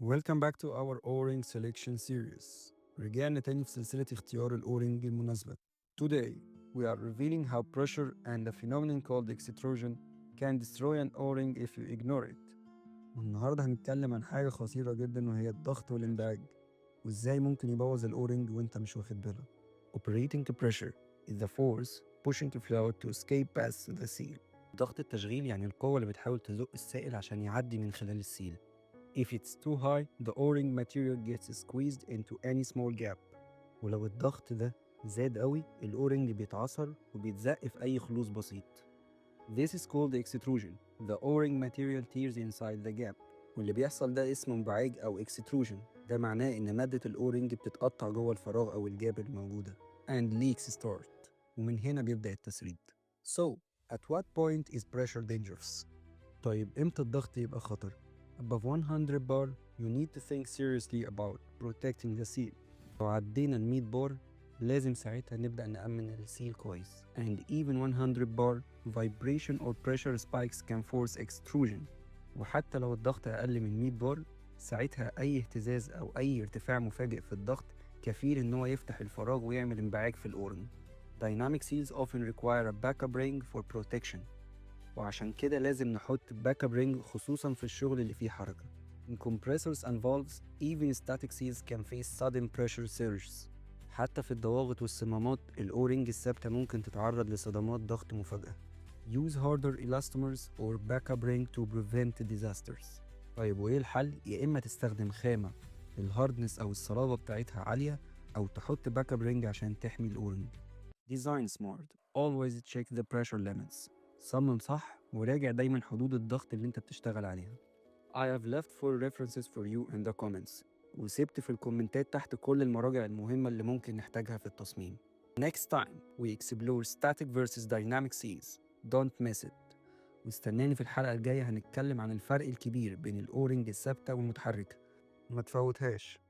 Welcome back to our O-ring selection series. رجعنا تاني في سلسلة اختيار الأورنج المناسبة. Today, we are revealing how pressure and a phenomenon called extrusion can destroy an O-ring if you ignore it. والنهاردة هنتكلم عن حاجة خطيرة جدا وهي الضغط والانبعاج وإزاي ممكن يبوظ الأورنج وإنت مش واخد بالك. Operating pressure is the force pushing the fluid to escape past the seal. ضغط التشغيل يعني القوة اللي بتحاول تزق السائل عشان يعدي من خلال السيل. If it's too high, the O-ring material gets squeezed into any small gap. ولو الضغط ده زاد قوي الأورنج بيتعصر وبيتزق في أي خلوص بسيط. This is called extrusion. The O-ring material tears inside the gap. واللي بيحصل ده اسمه انبعاج أو extrusion. ده معناه إن مادة الأورنج بتتقطع جوه الفراغ أو الجاب الموجودة. And leaks start. ومن هنا بيبدأ التسريب. So, at what point is pressure dangerous? طيب إمتى الضغط يبقى خطر؟ Above 100 bar, you need to think seriously about protecting the seal. لو عدينا ال 100 بار لازم ساعتها نبدأ نأمن السيل كويس. And even 100 bar, vibration or pressure spikes can force extrusion. وحتى لو الضغط أقل من 100 بار ساعتها أي اهتزاز أو أي ارتفاع مفاجئ في الضغط كفيل إن هو يفتح الفراغ ويعمل انبعاج في الأورن. Dynamic seals often require a backup ring for protection. وعشان كده لازم نحط باك اب رينج خصوصا في الشغل اللي فيه حركة. In compressors and valves, even static seals can face sudden pressure surges. حتى في الضواغط والصمامات الأورنج الثابتة ممكن تتعرض لصدمات ضغط مفاجئة. Use harder elastomers or backup ring to prevent disasters. طيب وإيه الحل؟ يا إما تستخدم خامة الهاردنس أو الصلابة بتاعتها عالية أو تحط باك اب رينج عشان تحمي الأورنج. Design smart. Always check the pressure limits. صمم صح وراجع دايما حدود الضغط اللي انت بتشتغل عليها. I have left full references for you in the comments. وسبت في الكومنتات تحت كل المراجع المهمة اللي ممكن نحتاجها في التصميم. Next time we explore static versus dynamic seals. Don't miss it. واستناني في الحلقة الجاية هنتكلم عن الفرق الكبير بين الأورنج الثابتة والمتحركة. ما تفوتهاش.